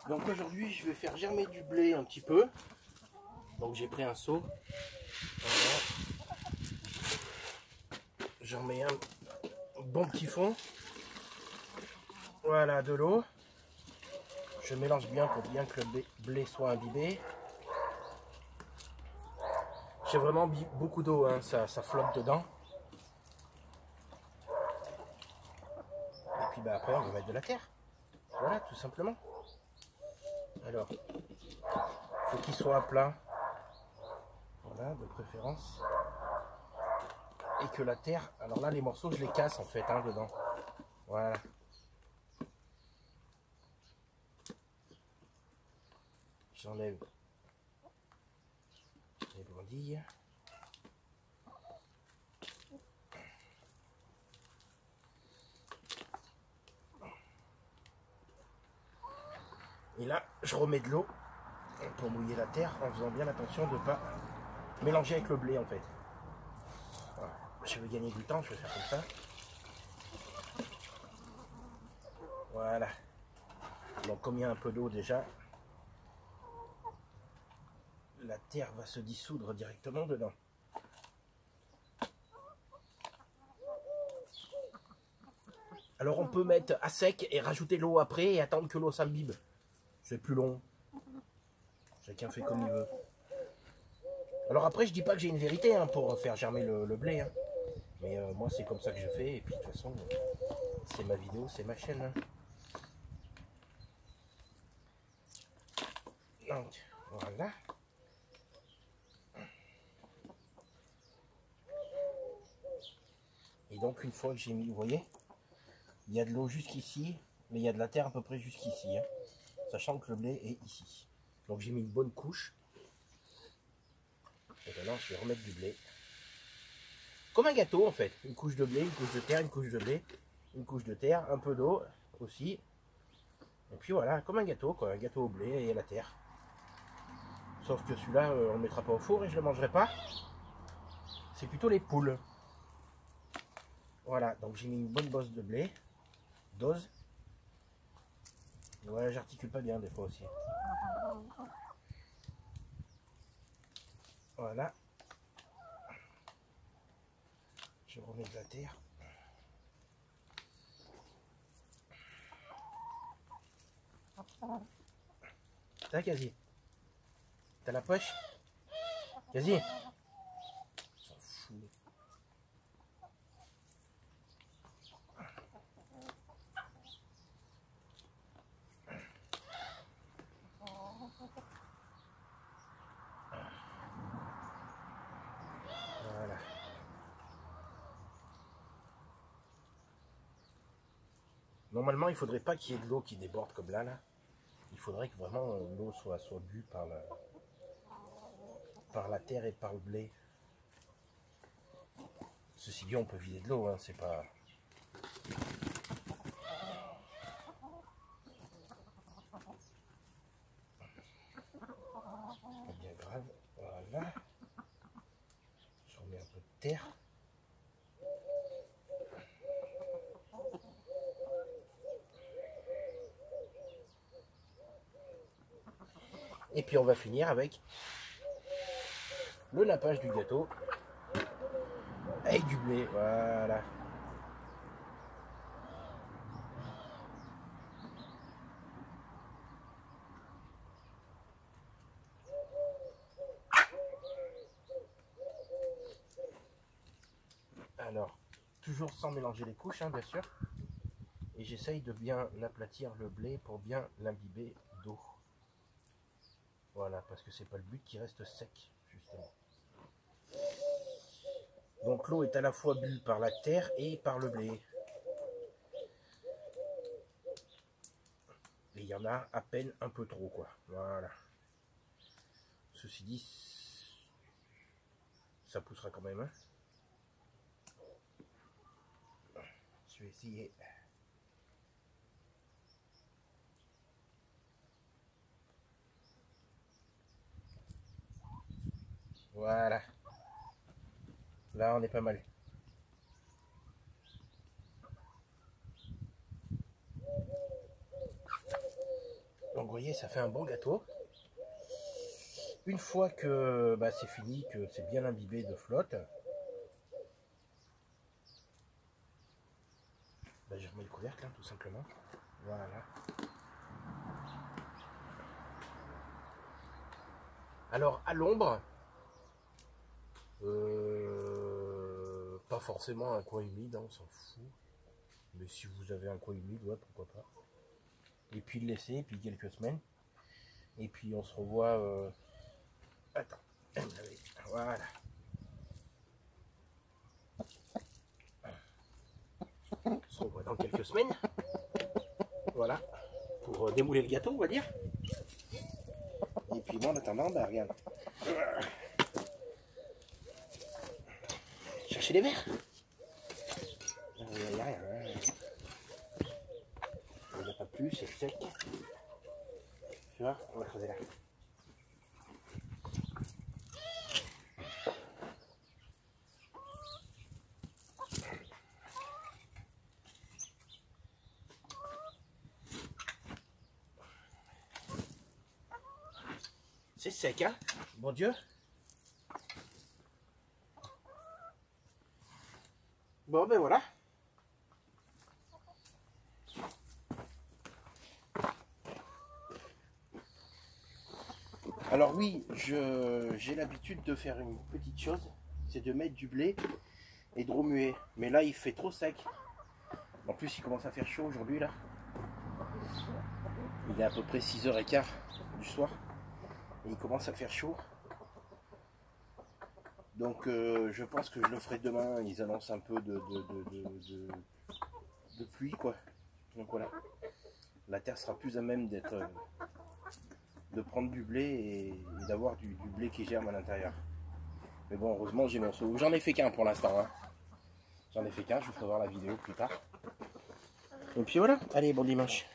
Donc aujourd'hui je vais faire germer du blé un petit peu. Donc j'ai pris un seau. Voilà. J'en mets un bon petit fond. Voilà, de l'eau. Je mélange bien pour bien que le blé soit imbibé. J'ai vraiment beaucoup d'eau, hein, ça flotte dedans. Et puis bah, après on va mettre de la terre. Voilà, tout simplement. Alors, il faut qu'il soit à plat. Voilà, de préférence. Et que la terre, alors là les morceaux je les casse en fait, hein, dedans. Voilà. J'enlève les brindilles. Et là, je remets de l'eau pour mouiller la terre en faisant bien attention de ne pas mélanger avec le blé en fait. Voilà. Je veux gagner du temps, je vais faire comme ça. Voilà. Donc comme il y a un peu d'eau déjà, la terre va se dissoudre directement dedans. Alors on peut mettre à sec et rajouter l'eau après et attendre que l'eau s'imbibe. C'est plus long. Chacun fait comme il veut. Alors après je dis pas que j'ai une vérité hein, pour faire germer le blé. Hein. Mais moi c'est comme ça que je fais et puis de toute façon c'est ma vidéo, c'est ma chaîne. Hein. Donc voilà. Et donc une fois que j'ai mis, vous voyez, il y a de l'eau jusqu'ici, mais il y a de la terre à peu près jusqu'ici, hein, sachant que le blé est ici. Donc j'ai mis une bonne couche. Et maintenant je vais remettre du blé. Comme un gâteau en fait. Une couche de blé, une couche de terre, une couche de blé, une couche de terre, un peu d'eau aussi. Et puis voilà, comme un gâteau quoi, un gâteau au blé et à la terre. Sauf que celui-là, on ne le mettra pas au four et je ne le mangerai pas. C'est plutôt les poules. Voilà, donc j'ai mis une bonne bosse de blé. Dose. Ouais, j'articule pas bien des fois aussi. Voilà. Je remets de la terre. T'as quasi. T'as la poche. Quasi. S'en fout. Voilà. Normalement, il faudrait pas qu'il y ait de l'eau qui déborde comme là. Il faudrait que vraiment l'eau soit bue par la terre et par le blé. Ceci dit, on peut vider de l'eau, hein, c'est pas... pas bien grave. Voilà. Je remets un peu de terre. Et puis on va finir avec le nappage du gâteau avec du blé. Voilà. Alors, toujours sans mélanger les couches, hein, bien sûr. Et j'essaye de bien aplatir le blé pour bien l'imbiber d'eau. Voilà, parce que c'est pas le but qu'il reste sec, justement. Donc l'eau est à la fois bue par la terre et par le blé. Et il y en a à peine un peu trop, quoi. Voilà. Ceci dit, ça poussera quand même. Hein. Je vais essayer. Voilà. Là, on est pas mal. Donc voyez, ça fait un bon gâteau. Une fois que c'est fini, que c'est bien imbibé de flotte, je remets le couvercle, hein, tout simplement. Voilà. Alors, à l'ombre, pas forcément un coin humide, hein, on s'en fout. Mais si vous avez un coin humide, ouais, pourquoi pas. Et puis le laisser, et puis quelques semaines. Et puis on se revoit... Attends, voilà. On se revoit dans quelques semaines. Voilà. Pour démouler le gâteau, on va dire. Et puis moi, en attendant, regarde. Chercher les verres. Il n'y a rien. Il n'y a pas plus, c'est sec. Tu vois, on va creuser là. C'est sec, hein? Bon Dieu. Bon, ben voilà. Alors oui, j'ai l'habitude de faire une petite chose, c'est de mettre du blé et de remuer. Mais là, il fait trop sec. En plus, il commence à faire chaud aujourd'hui, là. Il est à peu près 6h15 du soir. Et il commence à faire chaud. Donc je pense que je le ferai demain. Ils annoncent un peu de pluie, quoi. Donc voilà. La terre sera plus à même de prendre du blé et d'avoir du blé qui germe à l'intérieur. Mais bon, heureusement j'ai mon seau. J'en ai fait qu'un pour l'instant, hein. J'en ai fait qu'un, je vous ferai voir la vidéo plus tard. Et puis voilà, allez, bon dimanche.